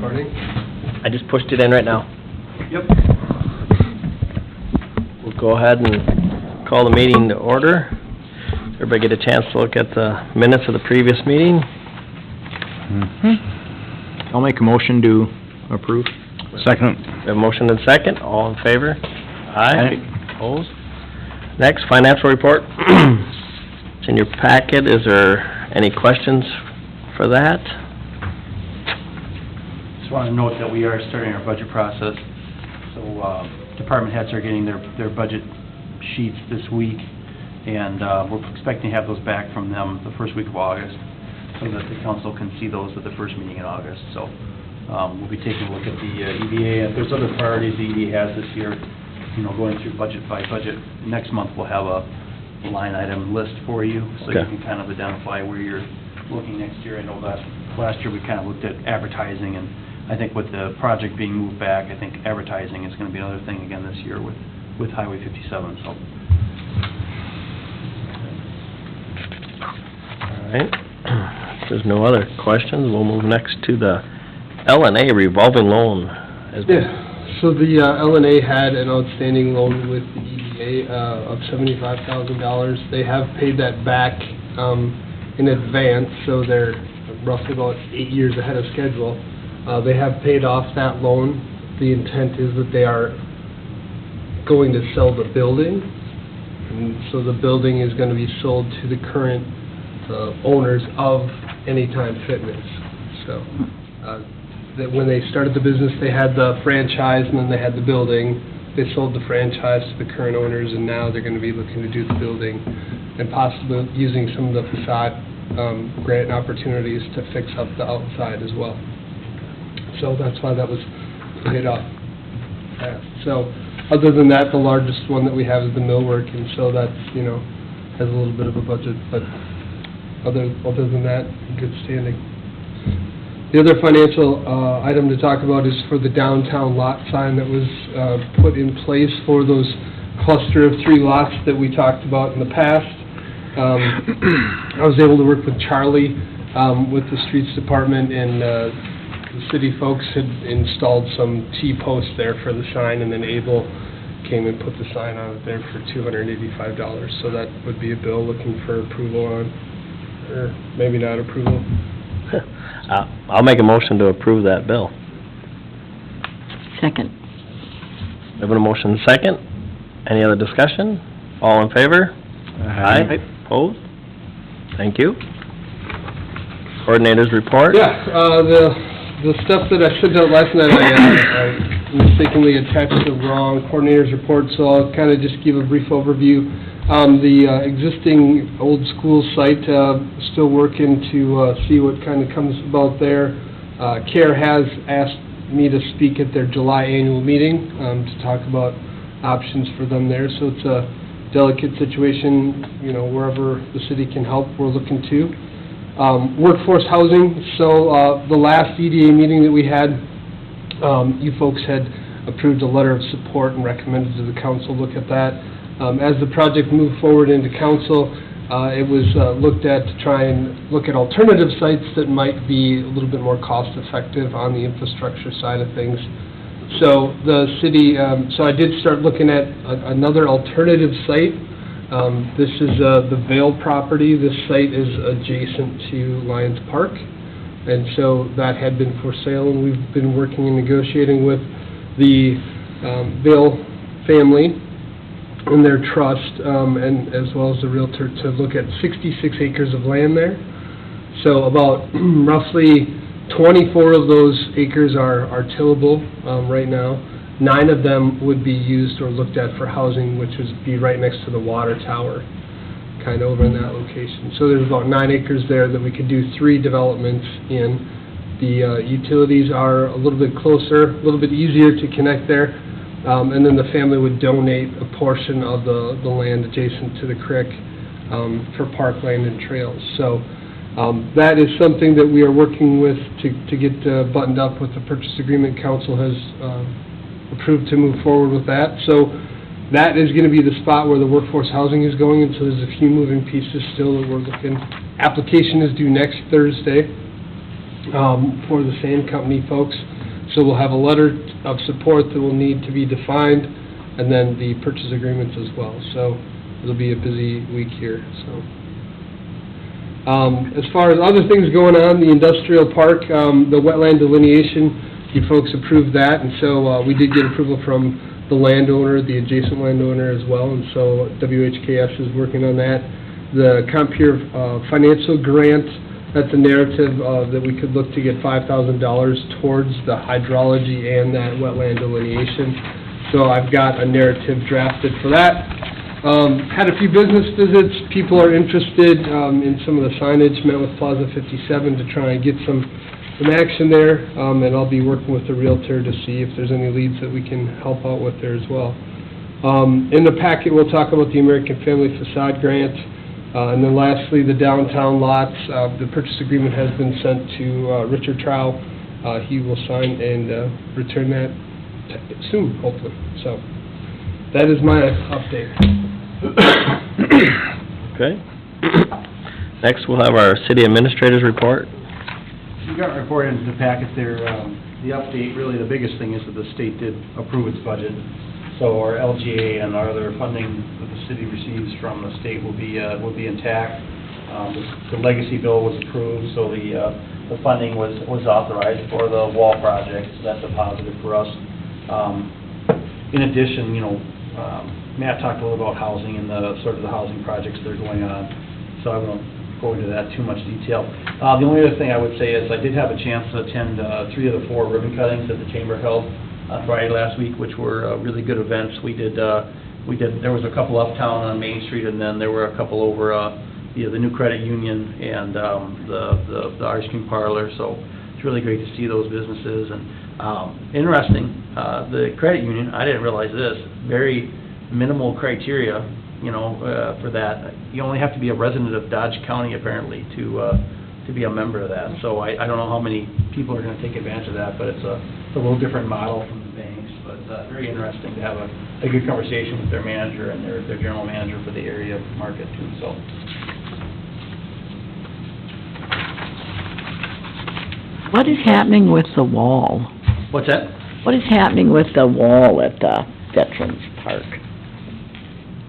recording? I just pushed it in right now. Yep. We'll go ahead and call the meeting to order. Everybody get a chance to look at the minutes of the previous meeting? I'll make a motion to approve. Second. We have a motion and second, all in favor? Aye. Opposed? Next, financial report. It's in your packet. Is there any questions for that? Just want to note that we are starting our budget process. So department heads are getting their budget sheets this week, and we're expecting to have those back from them the first week of August, so that the council can see those at the first meeting in August. So we'll be taking a look at the EDA. If there's other priorities the EDA has this year, going through budget by budget. Next month we'll have a line item list for you, so Okay. you can kind of identify where you're looking next year. I know that last year we kind of looked at advertising, and I think with the project being moved back, I think advertising is going to be another thing again this year with Highway 57. So. All right. If there's no other questions, we'll move next to the L&A revolving loan. Yeah, so the L&A had an outstanding loan with the EDA of $75,000. They have paid that back in advance, so they're roughly about 8 years ahead of schedule. They have paid off that loan. The intent is that they are going to sell the building, and so the building is going to be sold to the current owners of Anytime Fitness. So that when they started the business, they had the franchise, and then they had the building. They sold the franchise to the current owners, and now they're going to be looking to do the building and possibly using some of the facade grant opportunities to fix up the outside as well. So that's why that was paid off. So other than that, the largest one that we have is the millwork, and so that's, has a little bit of a budget, but other than that, good standing. The other financial item to talk about is for the downtown lot sign that was put in place for those cluster of 3 lots that we talked about in the past. I was able to work with Charlie with the streets department, and the city folks had installed some T-posts there for the sign, and then Abel came and put the sign on it there for $285. So that would be a bill looking for approval on, or maybe not approval. I'll make a motion to approve that bill. Second. We have a motion and second. Any other discussion? All in favor? Aye. Opposed? Thank you. Coordinators report? Yeah, the stuff that I sent out last night, I mistakenly attached the wrong coordinators report, so I'll kind of just give a brief overview. The existing old school site, still working to see what kind of comes about there. CARE has asked me to speak at their July annual meeting to talk about options for them there, so it's a delicate situation, wherever the city can help, we're looking to. Workforce housing, so the last EDA meeting that we had, you folks had approved a letter of support and recommended to the council look at that. As the project moved forward into council, it was looked at to try and look at alternative sites that might be a little bit more cost-effective on the infrastructure side of things. So the city, so I did start looking at another alternative site. This is the Vale property. This site is adjacent to Lions Park, and so that had been for sale, and we've been working and negotiating with the Vale family and their trust, and as well as the realtor, to look at 66 acres of land there. So about roughly 24 of those acres are tillable right now. 9 of them would be used or looked at for housing, which would be right next to the water tower, kind of over in that location. So there's about 9 acres there that we could do 3 developments in. The utilities are a little bit closer, a little bit easier to connect there. And then the family would donate a portion of the land adjacent to the creek for parkland and trails. So that is something that we are working with to get buttoned up with the purchase agreement. Council has approved to move forward with that. So that is going to be the spot where the workforce housing is going, and so there's a few moving pieces still that we're looking. Application is due next Thursday for the sand company folks. So we'll have a letter of support that will need to be defined, and then the purchase agreements as well. So it'll be a busy week here, so. As far as other things going on, the industrial park, the wetland delineation, you folks approved that, and so we did get approval from the landowner, the adjacent landowner as well, and so WHKS is working on that. The Compeer financial grant, that's a narrative that we could look to get $5,000 towards the hydrology and that wetland delineation. So I've got a narrative drafted for that. Had a few business visits. People are interested in some of the signage. Met with Plaza 57 to try and get some action there, and I'll be working with the Realtor to see if there's any leads that we can help out with there as well. In the packet, we'll talk about the American Family Facade Grant, and then lastly, the downtown lots. The purchase agreement has been sent to Richard Trow. He will sign and return that soon, hopefully. So that is my update. Okay. Next, we'll have our city administrator's report. You got reported in the packet there, the update, really the biggest thing is that the state did approve its budget. So our LGA and our other funding that the city receives from the state will be intact. The legacy bill was approved, so the funding was authorized for the wall project, so that's a positive for us. In addition, Matt talked a little about housing and the sort of the housing projects that are going on, so I won't go into that too much detail. The only other thing I would say is I did have a chance to attend 3 of the 4 ribbon cuttings that the chamber held on Friday last week, which were really good events. There was a couple uptown on Main Street, and then there were a couple over the New Credit Union and the ice cream parlor, so it's really great to see those businesses. And interesting, the credit union, I didn't realize this, very minimal criteria, for that. You only have to be a resident of Dodge County, apparently, to be a member of that. So I don't know how many people are going to take advantage of that, but it's a little different model from the banks. But very interesting to have a good conversation with their manager and their general manager for the area market, too. So. What is happening with the wall? What's that? What is happening with the wall at the Veterans Park?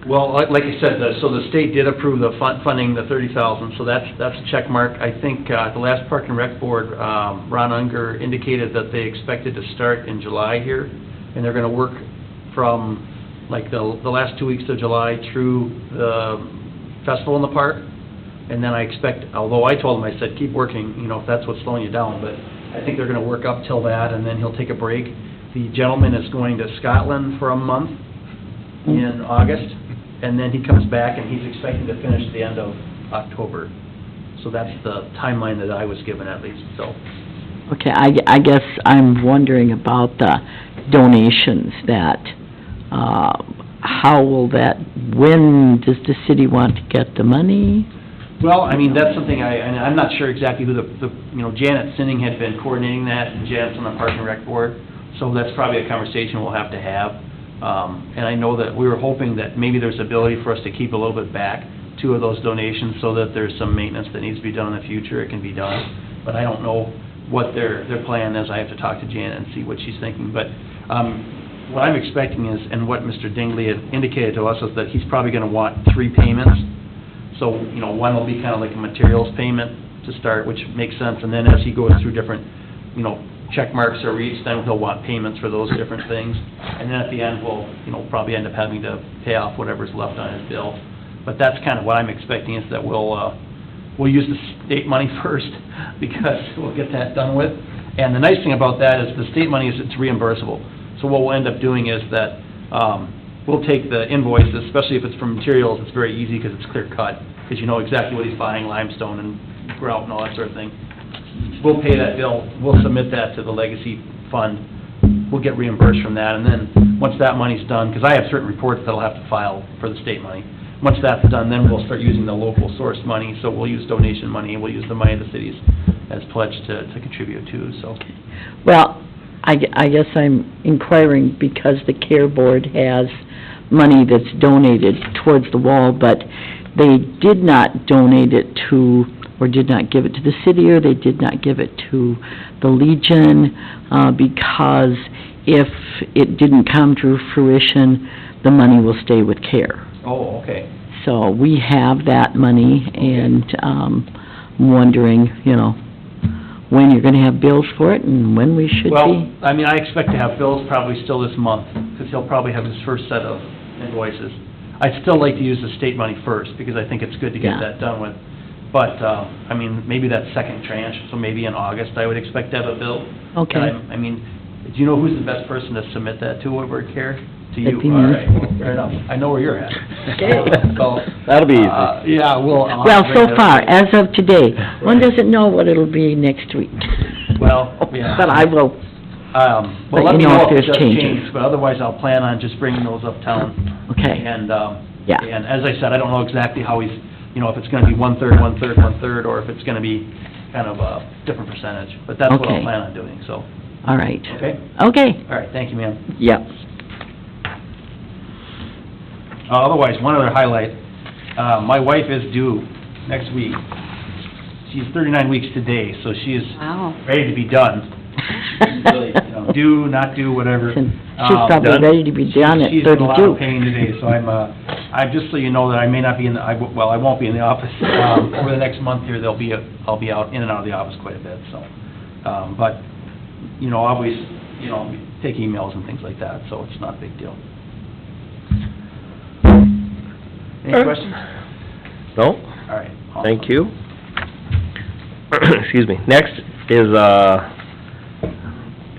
Well, like I said, so the state did approve the funding, the $30,000, so that's a check mark. I think the last Park and Rec Board, Ron Unger indicated that they expected to start in July here, and they're going to work from like the last 2 weeks of July through the festival in the park. And then I expect, although I told him, I said, keep working, if that's what's slowing you down, but I think they're going to work up till that, and then he'll take a break. The gentleman is going to Scotland for a month in August, and then he comes back, and he's expecting to finish the end of October. So that's the timeline that I was given, at least, so. Okay, I guess I'm wondering about the donations that, how will that, when does the city want to get the money? Well, I mean, that's something I'm not sure exactly who Janet Sinning had been coordinating that, and Janet's on the Park and Rec Board, so that's probably a conversation we'll have to have. And I know that we were hoping that maybe there's ability for us to keep a little bit back 2 of those donations so that there's some maintenance that needs to be done in the future. It can be done, but I don't know what their plan is. I have to talk to Janet and see what she's thinking. But what I'm expecting is, and what Mr. Dingley had indicated to us, is that he's probably going to want 3 payments. So, one will be kind of like a materials payment to start, which makes sense, and then as he goes through different, check marks are reached, then he'll want payments for those different things. And then at the end, we'll, probably end up having to pay off whatever's left on his bill. But that's kind of what I'm expecting, is that we'll use the state money first, because we'll get that done with. And the nice thing about that is the state money is it's reimbursable. So what we'll end up doing is that we'll take the invoices, especially if it's for materials, it's very easy because it's clear cut, because you know exactly what he's buying, limestone and grout and all that sort of thing. We'll pay that bill, we'll submit that to the legacy fund, we'll get reimbursed from that, and then once that money's done, because I have certain reports that I'll have to file for the state money, once that's done, then we'll start using the local source money, so we'll use donation money, and we'll use the money of the cities as pledged to contribute to, so. Well, I guess I'm inquiring because the CARE Board has money that's donated towards the wall, but they did not donate it to or did not give it to the city, or they did not give it to the Legion, because if it didn't come to fruition, the money will stay with CARE. Oh, okay. So we have that money, and I'm wondering, when you're gonna have bills for it and when we should Well, be. I mean, I expect to have bills probably still this month, because he'll probably have his first set of invoices. I'd still like to use the state money first, because I think it's good to get Yeah. that done with. But, I mean, maybe that second tranche, so maybe in August, I would expect to have a bill. Okay. And I mean, do you know who's the best person to submit that to over at CARE? To you? That'd be All me. right, well, fair enough. I know where you're at. Okay. So, That'll be easy. yeah, I'll Well, bring so that far, up. as of today, one doesn't know what it'll be next week. Well, yeah. But I will, Well, Let let you me know know if if it there's does changes. change, but otherwise I'll plan on just bringing those uptown. okay, And, Yeah. and as I said, I don't know exactly how he's, if it's gonna be one-third, one-third, one-third, or if it's gonna be kind of a different percentage, but that's what I'll Okay. plan on doing, so, all right. okay? Okay, All right, thank you, ma'am. yep. Otherwise, one other highlight, my wife is due next week. She's 39 weeks today, so she is Wow. ready to be done. She's really, do, not do, whatever. She's probably done? ready to be done at She's in a lot 32. of pain today, so I'm just so you know that I may not be in the, I won't be in the office. Over the next month here, I'll be out, in and out of the office quite a bit, so. But, always, take emails and things like that, so it's not a big deal. Any questions? No? All right. awesome. Thank you. Excuse me. Next is,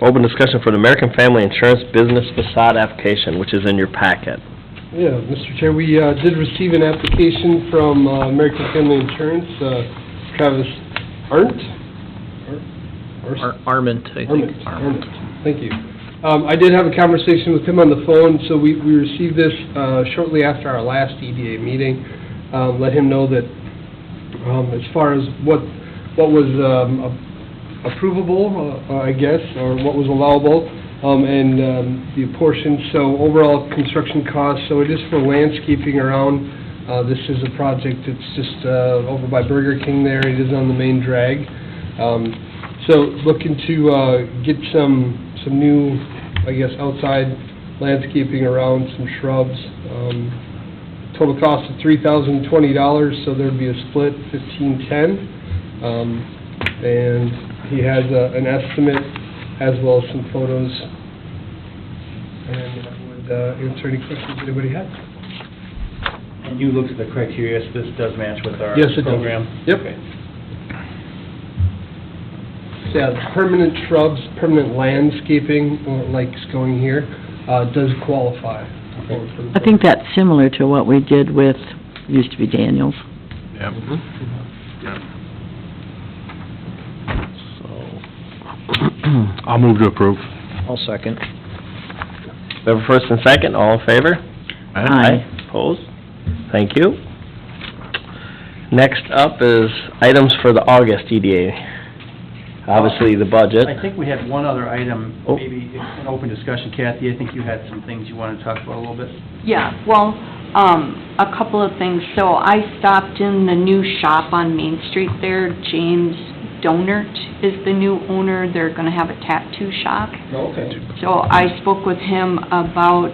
open discussion for the American Family Insurance Business Facade application, which is in your packet. Yeah, Mr. Chair, we did receive an application from American Family Insurance, Travis Arndt? Arment, I think. Arndt, thank you. I did have a conversation with him on the phone, so we received this shortly after our last EDA meeting. Let him know that as far as what was approvable, I guess, or what was allowable, and the portion, so overall construction costs, so it is for landscaping around. This is a project that's just over by Burger King there, it is on the main drag. So looking to get some new, I guess, outside landscaping around, some shrubs. Total cost of $3,020, so there'd be a split, $1,510. And he has an estimate as well as some photos. And I would answer any questions anybody has. And you looked at the criteria, so this does match with our Yes, it does. program? Yep. Okay. So, yeah, permanent shrubs, permanent landscaping, like it's going here, does qualify. I think that's similar to what we did with, used to be Daniels. Yep. I'll move to approve. I'll second. We have a first and second, all in favor? Aye. Opposed? Thank you. Next up is items for the August EDA. Obviously, the budget. I think we had one other item, Oh. maybe in open discussion. Kathy, I think you had some things you wanted to talk about a little bit. Yeah, well, a couple of things. So I stopped in the new shop on Main Street there. James Donert is the new owner. They're gonna have a tattoo shop. Okay. So I spoke with him about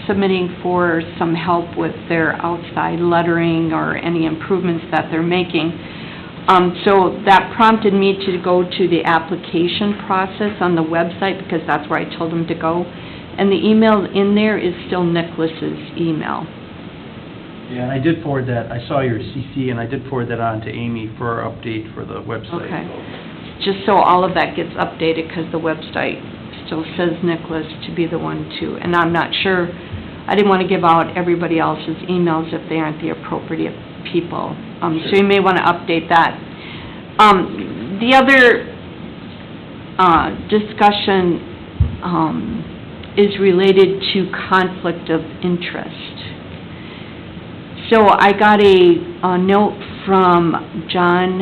submitting for some help with their outside lettering or any improvements that they're making. So that prompted me to go to the application process on the website, because that's where I told him to go. And the email in there is still Nicholas's email. Yeah, and I did forward that, I saw your CC, and I did forward that on to Amy for our update for the website. Okay. Just so all of that gets updated, because the website still says Nicholas to be the one to, and I'm not sure, I didn't want to give out everybody else's emails if they aren't the appropriate people. So you may want to update that. The other discussion is related to conflict of interest. So I got a note from John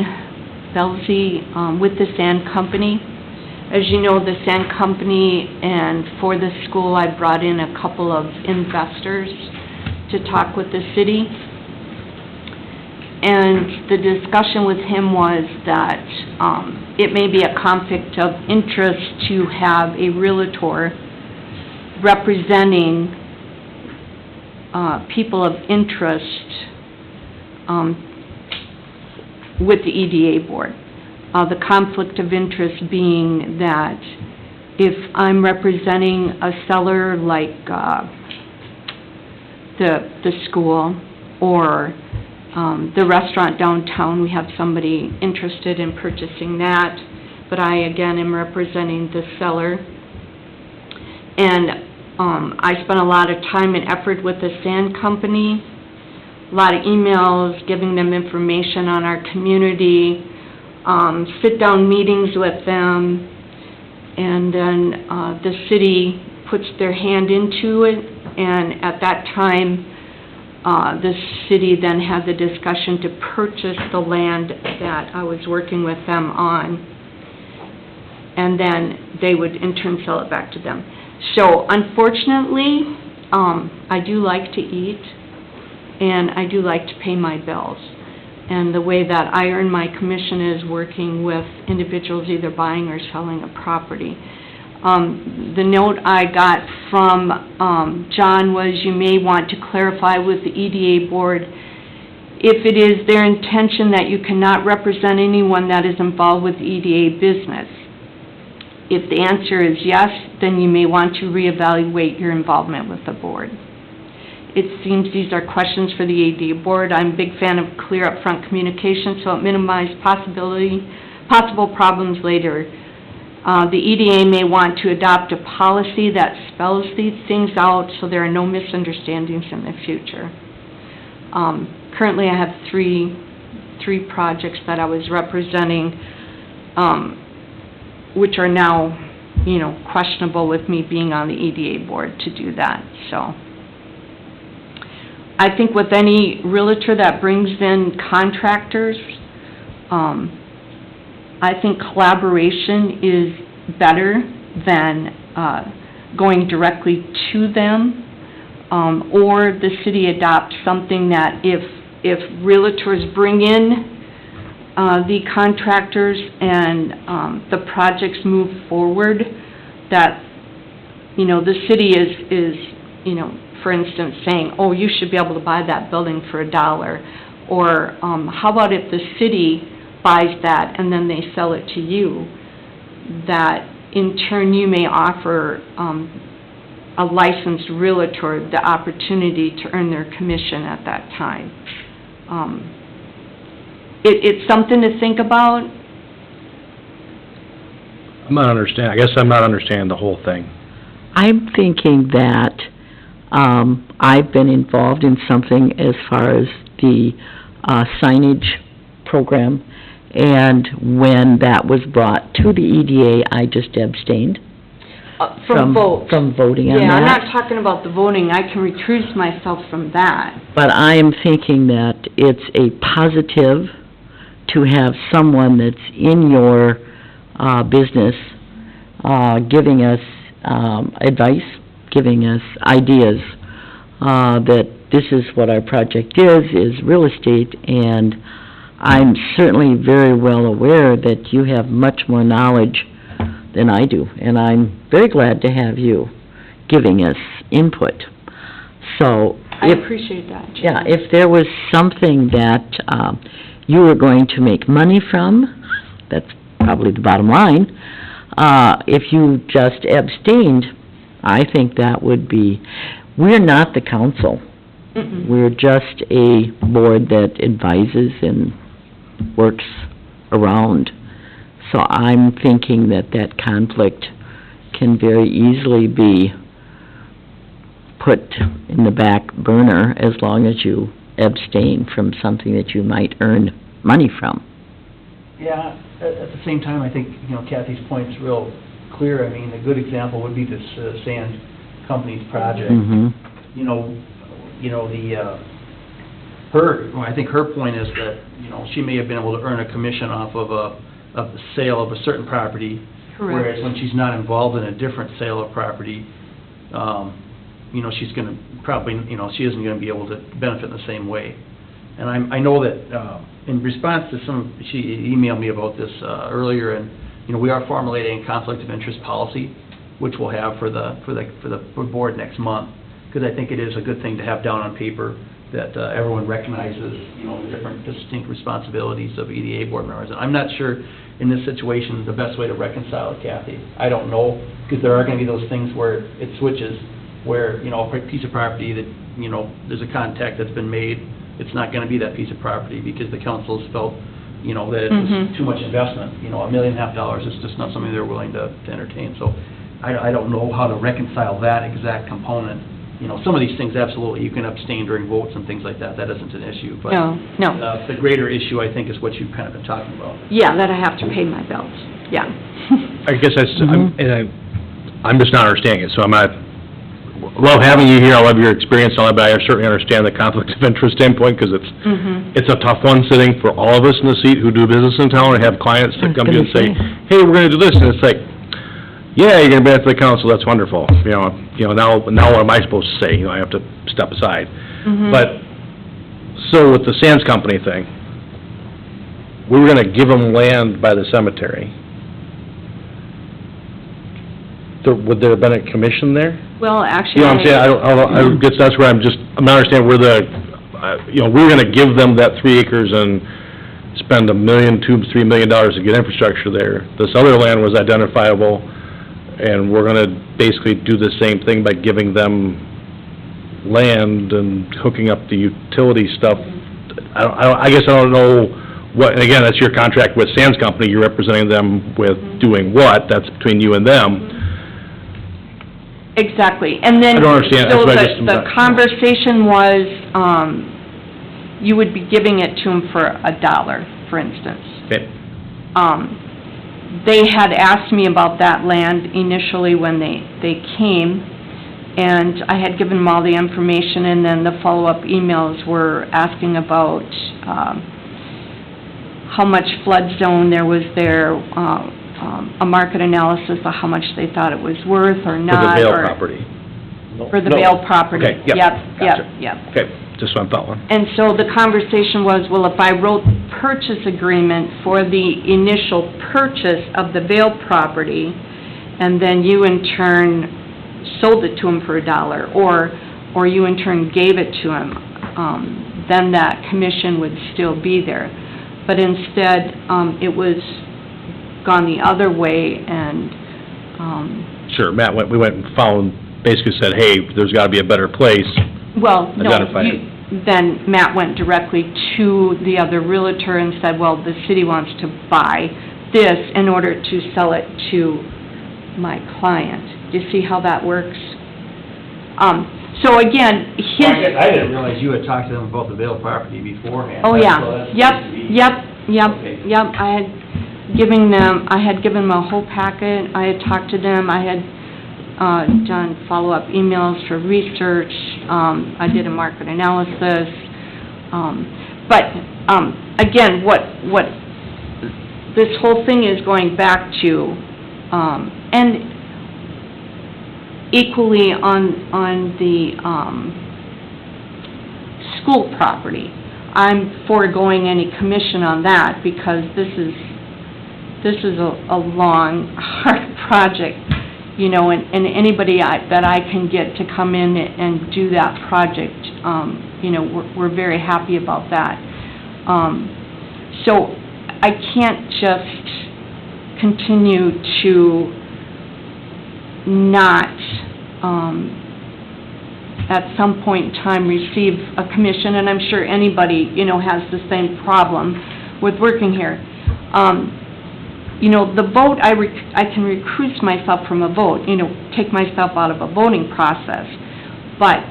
Belzy with the sand company. As you know, the sand company, and for the school, I brought in a couple of investors to talk with the city. And the discussion with him was that it may be a conflict of interest to have a realtor representing people of interest with the EDA board. The conflict of interest being that if I'm representing a seller like the school or the restaurant downtown, we have somebody interested in purchasing that, but I again am representing the seller. And I spent a lot of time and effort with the sand company, a lot of emails, giving them information on our community, sit-down meetings with them, and then the city puts their hand into it, and at that time, the city then had the discussion to purchase the land that I was working with them on, and then they would in turn sell it back to them. So unfortunately, I do like to eat, and I do like to pay my bills. And the way that I earn my commission is working with individuals either buying or selling a property. The note I got from John was you may want to clarify with the EDA board if it is their intention that you cannot represent anyone that is involved with EDA business. If the answer is yes, then you may want to reevaluate your involvement with the board. It seems these are questions for the EDA board. I'm a big fan of clear upfront communication so it minimizes possible problems later. The EDA may want to adopt a policy that spells these things out so there are no misunderstandings in the future. Currently I have three projects that I was representing, which are now, questionable with me being on the EDA board to do that, so. I think with any realtor that brings in contractors, I think collaboration is better than going directly to them, or the city adopts something that if realtors bring in the contractors and the projects move forward, that, the city is for instance, saying, oh, you should be able to buy that building for $1, or how about if the city buys that and then they sell it to you, that in turn you may offer a licensed realtor the opportunity to earn their commission at that time. It's something to think about. I guess I'm not understanding the whole thing. I'm thinking that I've been involved in something as far as the signage program, and when that was brought to the EDA, I just abstained. From vote. From voting on that. Yeah, I'm not talking about the voting, I can recuse myself from that. But I am thinking that it's a positive to have someone that's in your business giving us advice, giving us ideas, that this is what our project is real estate, and I'm certainly very well aware that you have much more knowledge than I do, and I'm very glad to have you giving us input. So, I appreciate that, Jan. yeah, if there was something that you were going to make money from, that's probably the bottom line, if you just abstained, I think that would be, we're not the council. Mm-mm. We're just a board that advises and works around. So I'm thinking that that conflict can very easily be put in the back burner as long as you abstain from something that you might earn money from. Yeah, at the same time, I think, Kathy's point's real clear. I mean, a good example would be this sand company's project. Mhm. I think her point is that, she may have been able to earn a commission off of the sale of a certain property. Correct. Whereas when she's not involved in a different sale of property, she's gonna probably, she isn't gonna be able to benefit in the same way. And I know that, in response to she emailed me about this, earlier, and, we are formulating a conflict of interest policy, which we'll have for the board next month, because I think it is a good thing to have down on paper, that everyone recognizes, the different distinct responsibilities of EDA board members. And I'm not sure, in this situation, the best way to reconcile it, Kathy. I don't know, because there are going to be those things where it switches, where, a piece of property that, there's a contact that's been made, it's not going to be that piece of property, because the council's felt, that it was too much investment. $1.5 million is just not something they're willing to entertain. So I don't know how to reconcile that exact component. Some of these things, absolutely, you can abstain during votes and things like that. That isn't an issue. But No. the greater issue, I think, is what you've kind of been talking about. Yeah, that I have to pay my bills, yeah. I guess I'm just not understanding it, so I'm not, love having you here, I love your experience and all that, but I certainly understand the conflict of interest standpoint, because it's a tough one sitting for all of us in the seat who do business in town and have clients that come to you and say, hey, we're gonna do this, and it's like, yeah, you're gonna be at the council, that's wonderful, now what am I supposed to say, I have to step aside. But, so with the Sands Company thing, we were gonna give them land by the cemetery. Would there have been a commission there? Well, actually... You know what I'm saying, I guess that's where I'm not understanding where we're gonna give them that 3 acres and spend $1 million, $2-3 million to get infrastructure there. This other land was identifiable, and we're gonna basically do the same thing by giving them land and hooking up the utility stuff. I guess I don't know what, and again, that's your contract with Sands Company, you're representing them with doing what, that's between you and them. Exactly, and then... I don't understand. So That's why the conversation was, you would be giving it to them for $1, for instance. Okay. They had asked me about that land initially when they came, and I had given them all the information, and then the follow-up emails were asking about how much flood zone there was there, a market analysis of how much they thought it was worth or not. For the Vail property? For the Vail property. Okay, yep, gotcha. Yep. Okay, just what I thought one. And so the conversation was, well, if I wrote purchase agreement for the initial purchase of the Vail property, and then you in turn sold it to him for $1, or you in turn gave it to him, then that commission would still be there. But instead, it was gone the other way, and... Sure, we went and found, basically said, hey, there's gotta be a better place. Well, no, Identified it. then Matt went directly to the other realtor and said, well, the city wants to buy this in order to sell it to my client. Do you see how that works? So again, his... I didn't realize you had talked to them about the Vail property beforehand. Oh, yeah, Okay. yep, I had given them a whole packet, I had talked to them, I had done follow-up emails for research, I did a market analysis, but, again, what this whole thing is going back to, and equally on the, school property, I'm foregoing any commission on that, because this is a long, hard project, and anybody that I can get to come in and do that project, we're very happy about that. So I can't just continue to not, at some point in time, receive a commission, and I'm sure anybody, has the same problem with working here. The vote, I can recuse myself from a vote, take myself out of a voting process. But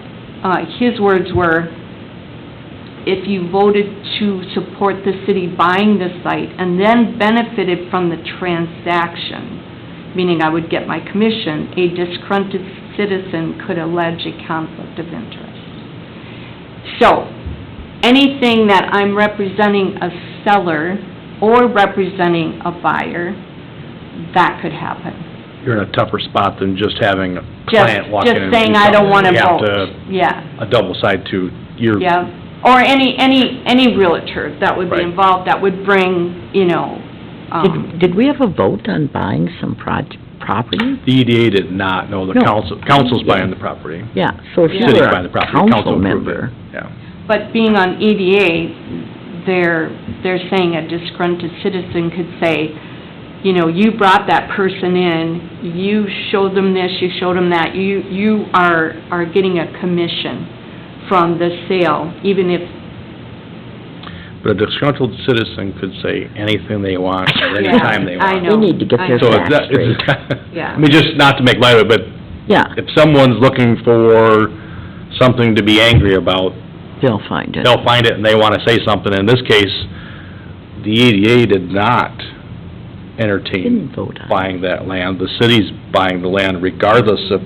his words were, if you voted to support the city buying the site and then benefited from the transaction, meaning I would get my commission, a disgruntled citizen could allege a conflict of interest. So, anything that I'm representing a seller or representing a buyer, that could happen. You're in a tougher spot than just having a client walk in and do Just saying I don't want to something. vote. You have to, a double side to your Yeah. or any realtor that would be Right. involved, that would bring, Did we have a vote on buying some property? The EDA did not, no, the No. council's buying the property. Yeah, so if you City's were buying the a property, council council approved it, member, yeah. but being on EDA, they're saying a disgruntled citizen could say, you brought that person in, you showed them this, you showed them that, you are getting a commission from the sale, even if, But a disgruntled citizen could say anything they want, at any Yeah, time they want. I know. we need to get their So facts it's, straight. Yeah. I mean, just not to make light of it, but Yeah, if someone's looking for something to be angry about, they'll find it. they'll find it and they wanna say something. In this case, the EDA did not entertain Didn't vote on it. buying that land. The city's buying the land regardless of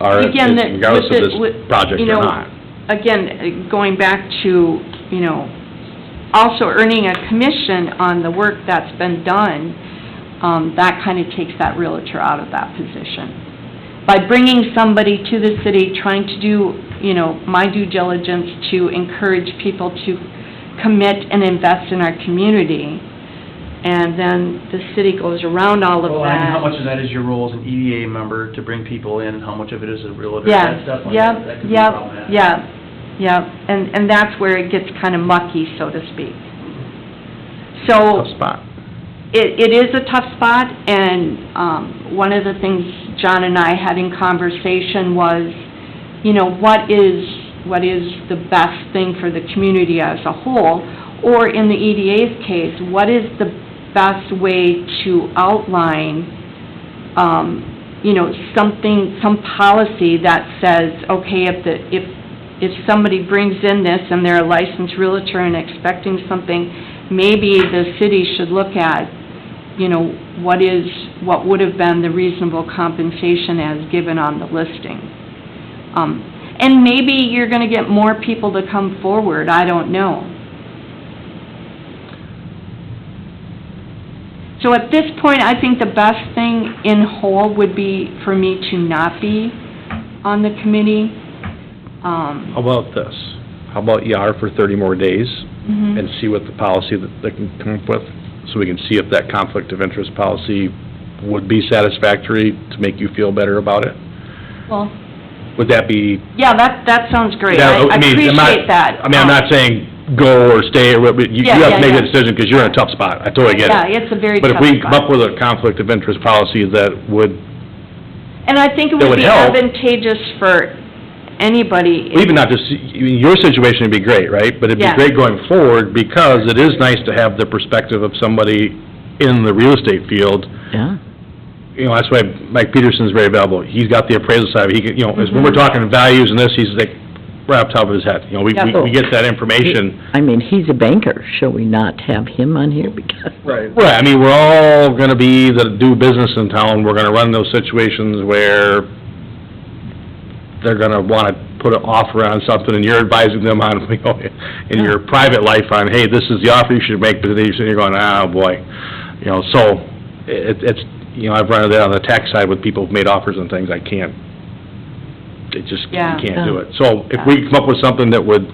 Again, regardless of this project or not. Again, going back to, also earning a commission on the work that's been done, that kind of takes that realtor out of that position. By bringing somebody to the city, trying to do, my due diligence to encourage people to commit and invest in our community, and then the city goes around all of Well, and how that. much of that is your role as an EDA member to bring people in, and how much of it is a realtor? Yeah, That's definitely- yep, that could be yep, problematic. yep, and that's where it gets kind of mucky, so to speak. So, Tough spot. it is a tough spot, and, one of the things John and I had in conversation was, what is the best thing for the community as a whole? Or in the EDA's case, what is the best way to outline, some policy that says, okay, if somebody brings in this and they're a licensed realtor and expecting something, maybe the city should look at, what would have been the reasonable compensation as given on the listing. And maybe you're gonna get more people to come forward, I don't know. So at this point, I think the best thing in whole would be for me to not be on the committee. How about this? How about YAR for 30 more days Mhm. and see what the policy that they can come up with? So we can see if that conflict of interest policy would be satisfactory to make you feel better about it? Well, Would that be? yeah, that sounds great. Yeah, I mean, I'm not- appreciate that. I mean, I'm not saying go or stay, or what, but you Yeah, have to yeah, make yeah. a decision because you're in a tough spot. I totally get Yeah, it. it's a very But tough if we come spot. up with a conflict of interest policy that would, And I think it that would would be help. advantageous for anybody. even not just, I mean, your situation would be great, right? But it'd be Yeah. great going forward because it is nice to have the perspective of somebody in the real estate field. Yeah, That's why Mike Peterson's very valuable. He's got the appraisal side, he can, as when we're Mhm. talking values and this, he's like, right up top of his head. We Yeah. we get that information. I mean, he's a banker, shall we not have him on here because? Right, I mean, we're all gonna be, that do business in town, we're gonna run those situations where they're gonna wanna put an offer on something, and you're advising them on, in your private life on, hey, this is the offer you should make, but then you're going, oh, boy. So, it's, I've run into that on the tax side with people who've made offers and things, I can't, it just, you Yeah. can't do it. So, if we come up with something that would,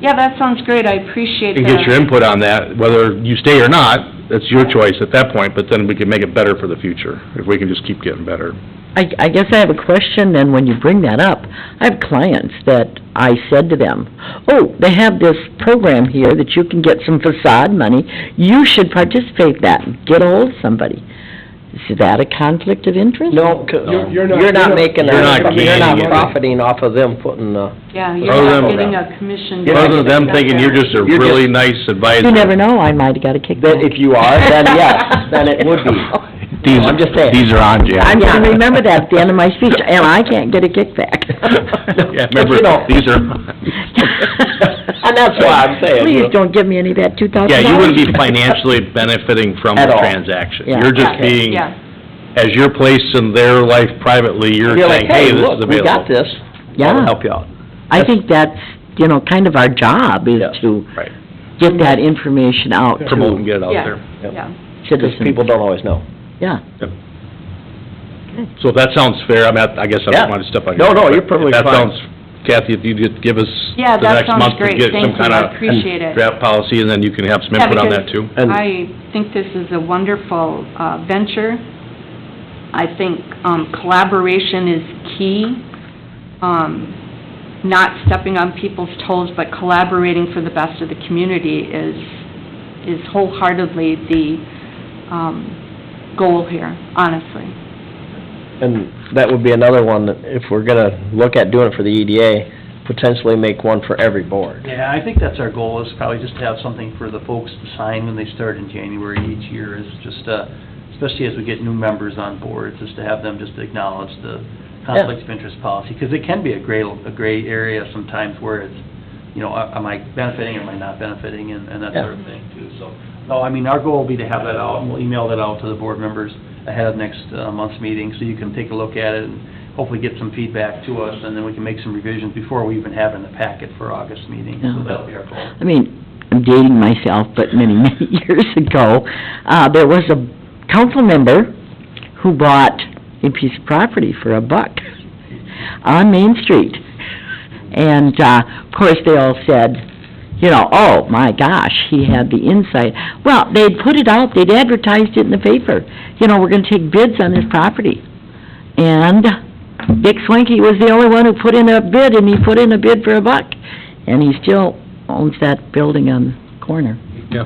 Yeah, that sounds great, I appreciate that. and get your input on that, whether you stay or not, that's your choice at that point, but then we can make it better for the future, if we can just keep getting better. I guess I have a question then when you bring that up. I have clients that I said to them, oh, they have this program here that you can get some facade money, you should participate in that, get ahold of somebody. Is that a conflict of interest? No, 'cause You're not- you're not making, You're not you're gaining not anything. profiting off of them putting, Yeah, Other you're not than- getting a commission. Other than them thinking you're just a You're really just- nice advisor. You never know, I might have got a kickback. that if you are, then yes, then it would be. These, I'm just saying. These are on, Jan. I'm gonna remember that at the end of my speech, and I can't get a kickback. Yeah, But remember, you know- these are, And that's why I'm saying, Please don't give me any of that $2,000. yeah, you wouldn't be financially benefiting from the At all. transaction. Yeah. You're just Yeah, being, yeah. as you're placed in their life privately, you're You're like, saying, hey, hey, this is look, we available. got this, Yeah. I'll help you out. I think that's, kind of our job is Yeah. to Right, get that information out promote and to get it out Yeah, there. Yep. yeah. Because citizens. people don't always know. Yeah. So if that sounds fair, I guess I Yeah. don't want to step on No, your... no, but you're perfectly if that fine. sounds Kathy, if you could give us Yeah, the that next sounds month to great. get Thank some you. kind I of appreciate it. draft policy, and then you can have some input on that too. And- I think this is a wonderful venture. I think collaboration is key. Not stepping on people's toes, but collaborating for the best of the community is wholeheartedly the goal here, honestly. And that would be another one, that if we're gonna look at doing it for the EDA, potentially make one for every board. Yeah, I think that's our goal, is probably just to have something for the folks to sign when they start in January each year, is just, especially as we get new members on boards, is to have them just acknowledge the conflict of interest policy, because it can be a gray area sometimes where it's, you know, am I benefiting or am I not benefiting, and that sort of thing too, so. No, I mean, our goal will be to have that out, and we'll email that out to the board members ahead of next month's meeting, so you can take a look at it and hopefully get some feedback to us, and then we can make some revisions before we even have it in the packet for August meeting, so that'll be our goal. I mean, I'm dating myself, but many, many years ago, there was a council member who bought a piece of property for $1 on Main Street. And, of course, they all said, you know, oh, my gosh, he had the insight. Well, they'd put it out, they'd advertised it in the paper. You know, we're gonna take bids on this property. And Dick Swanky was the only one who put in a bid, and he put in a bid for $1. And he still owns that building on the corner. Yeah.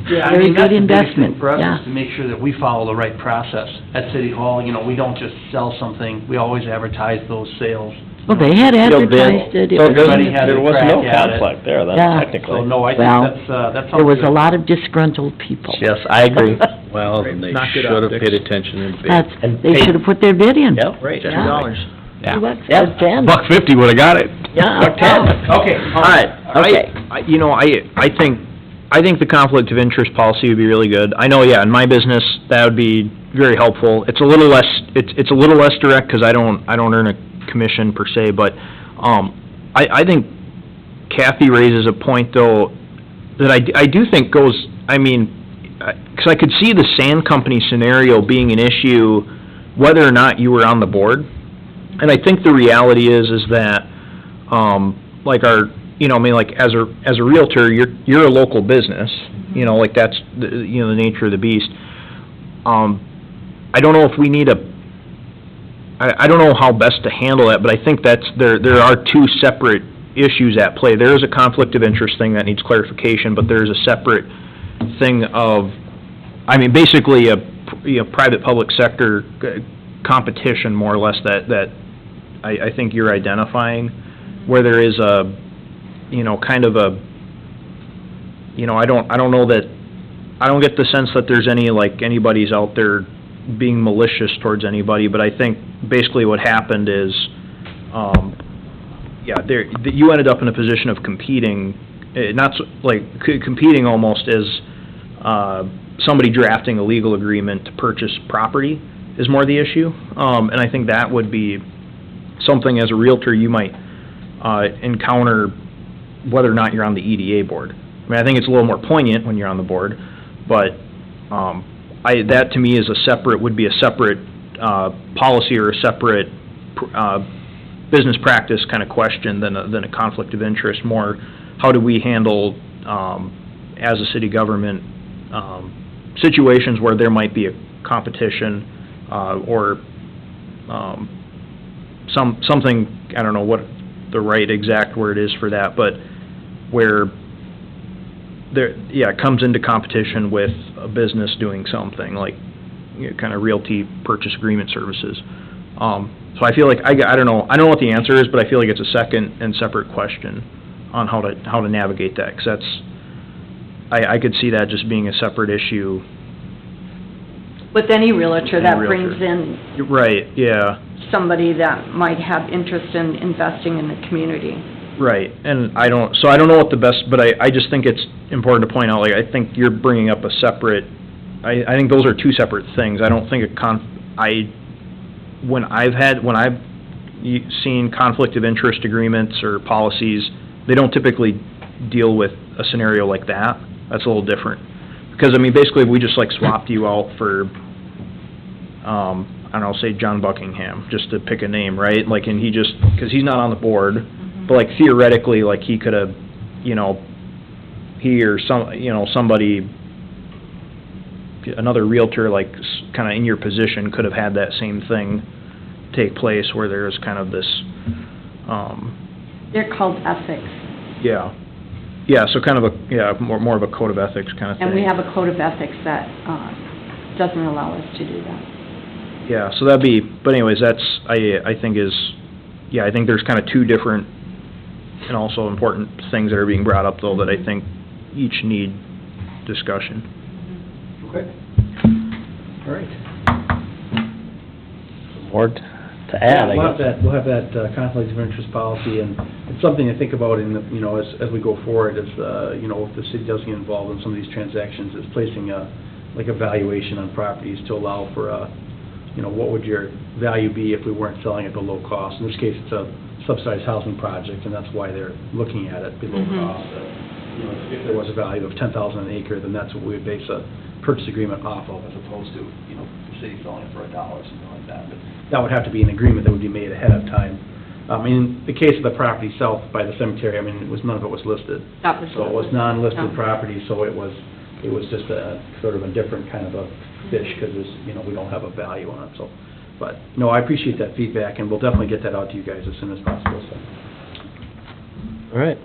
Yeah, I Very mean, that's good the biggest investment, thing for us, yeah. is to make sure that we follow the right process. At City Hall, you know, we don't just sell something, we always advertise those sales. Well, they had Sealed bid. advertised it. It So was everybody in the had there a was no crack at it. conflict there, then, Yeah. technically. So, no, I Well, think that's There was something a lot of disgruntled people. Yes, I agree. Well, then they Not good should have optics. paid attention and bid. That's, And they paid. should have put their bid in. Yep. Right, Yeah. $2. Yeah. $2 Yep. or 10. $1.50 would've got it. Yeah. Okay, All right, okay. You know, I think the conflict of interest policy would be really good. I know, yeah, in my business, that would be very helpful. It's a little less, it's a little less direct, because I don't earn a commission per se, but, I think Kathy raises a point, though, that I do think goes, I mean, because I could see the sand company scenario being an issue whether or not you were on the board. And I think the reality is that, like our, you know, I mean, like, as a realtor, you're a local business, you know, like, that's, you know, the nature of the beast. I don't know if we need I don't know how best to handle that, but I think there are two separate issues at play. There is a conflict of interest thing that needs clarification, but there's a separate thing of, I mean, basically a, you know, private-public sector competition, more or less, that I think you're identifying, where there is a, you know, kind of a, you know, I don't know that, I don't get the sense that there's anybody's out there being malicious towards anybody, but I think basically what happened is, you ended up in a position of competing, competing almost as, somebody drafting a legal agreement to purchase property is more the issue. And I think that would be something as a realtor you might, encounter whether or not you're on the EDA board. I mean, I think it's a little more poignant when you're on the board, but, that to me is would be a separate, policy or a separate, business practice kind of question than a conflict of interest. More, how do we handle, as a city government, situations where there might be a competition, or, something, I don't know what the right exact word is for that, but where it comes into competition with a business doing something, like, you know, kind of realty purchase agreement services. So I feel like, I don't know what the answer is, but I feel like it's a second and separate question on how to navigate that, because I could see that just being a separate issue. With any realtor, Any that realtor. brings in Right, yeah, somebody that might have interest in investing in the community. right, and I don't know what the best, but I just think it's important to point out, like, I think you're bringing up a separate, I think those are two separate things. I don't think when I've seen conflict of interest agreements or policies, they don't typically deal with a scenario like that. That's a little different. Because, I mean, basically, we just, like, swapped you out for, I don't know, say John Buckingham, just to pick a name, right? Like, and because he's not on the board, but like theoretically, like he could have, you know, he or somebody, another realtor, like, kinda in your position, could have had that same thing take place, where there's kind of this, They're called ethics, yeah, so kind of more of a code of ethics kind of thing. and we have a code of ethics that, doesn't allow us to do that. Yeah, so that'd be, but anyways, that's, I think I think there's kind of two different and also important things that are being brought up, though, that I think each need discussion. Okay. All right. More to add, I guess. We'll have that conflict of interest policy, and it's something to think about in the, you know, as we go forward, if the city does get involved in some of these transactions, is placing a valuation on properties to allow for what would your value be if we weren't selling at the low cost? In this case, it's a subsidized housing project, and that's why they're looking at it below cost. If there was a value of $10,000 an acre, then that's what we would base a purchase agreement off of, as opposed to, the city selling it for $1, something like that. But that would have to be an agreement that would be made ahead of time. In the case of the property south by the cemetery, none of it was listed. That was. So it was non-listed No. property, so it was just a sort of a different kind of a fish, because we don't have a value on it, so. But, no, I appreciate that feedback, and we'll definitely get that out to you guys as soon as possible, so. All right.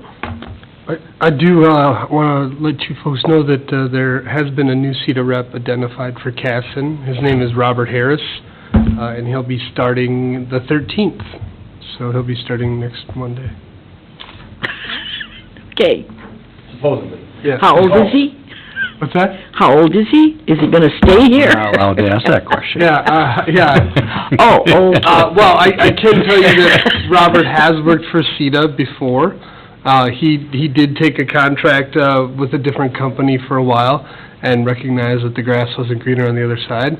I do want to let you folks know that there has been a new CETA rep identified for Casson. His name is Robert Harris, and he'll be starting the 13th. So he'll be starting next Monday. Okay. Supposedly. Yeah. How old is he? What's that? How old is he? Is he gonna stay here? Not allowed to ask that question. Yeah. Oh, Well, I can tell you that Robert has worked for CETA before. He did take a contract with a different company for a while and recognized that the grass wasn't greener on the other side.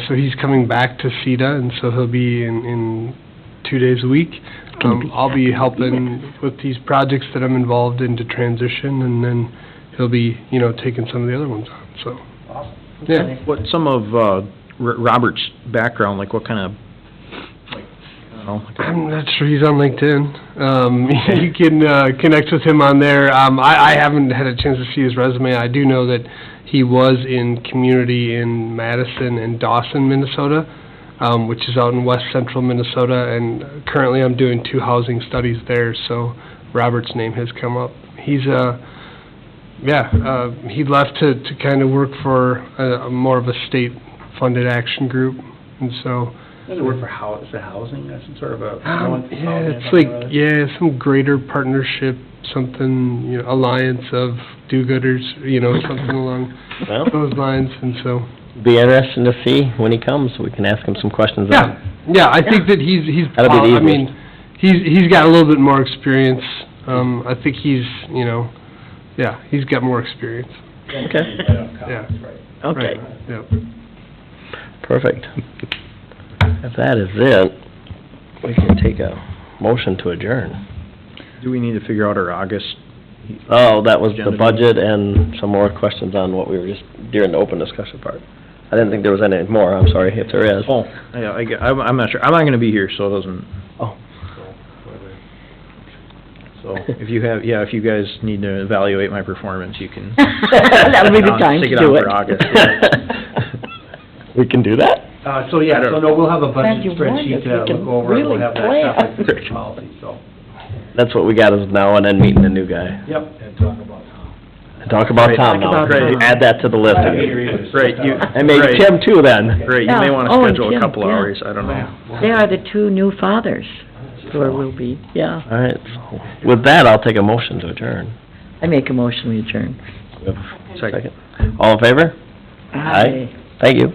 So he's coming back to CETA, and so he'll be in 2 days a week. I'll be helping with these projects that I'm involved in to transition, and then he'll be, taking some of the other ones on, so. Awesome. Yeah. What, some of Robert's background, like what kind of, like, I don't know. I'm not sure he's on LinkedIn. You can connect with him on there. I haven't had a chance to see his resume. I do know that he was in community in Madison and Dawson, Minnesota, which is out in west central Minnesota, and currently I'm doing 2 housing studies there, so Robert's name has come up. He's he left to kind of work for a more of a state-funded action group, and so. Does it work for housing? That's some sort of a... It's like, some greater partnership, something, alliance of do-gooders, something along Well, those lines, and so. be interesting to see when he comes, we can ask him some questions. Yeah, I think that he's, That'll be the I mean, he's got a little bit more experience. I think he's got more experience. Okay. Yeah. Okay, Right, yep. perfect. If that is it, we can take a motion to adjourn. Do we need to figure out our August? Oh, that was the Agenda. budget and some more questions on what we were just, during the open discussion part. I didn't think there was any more, I'm sorry if there is. Oh, yeah, I'm not sure, I'm not gonna be here, so it doesn't. Oh. So, if you guys need to evaluate my performance, you can. That'll be the time Stick to it do on it. for August. We can do that? We'll have a Glad budget you warned us. spreadsheet We to can look over, and we'll really have that plan. conflict of interest policy, so. That's what we got is now and then meeting the new guy. Yep. And talk about Great. Tom now. Talk about Tom. Add that to the list again. Great, And maybe Right. Tim too then. Great, you may Yeah. wanna Oh, and schedule a Tim, couple yeah. hours, I don't know. They are the 2 new fathers, or will be, yeah. All right, so with that, I'll take a motion to adjourn. I make a motion, we adjourn. We have a Second. All in favor? Aye. Thank you.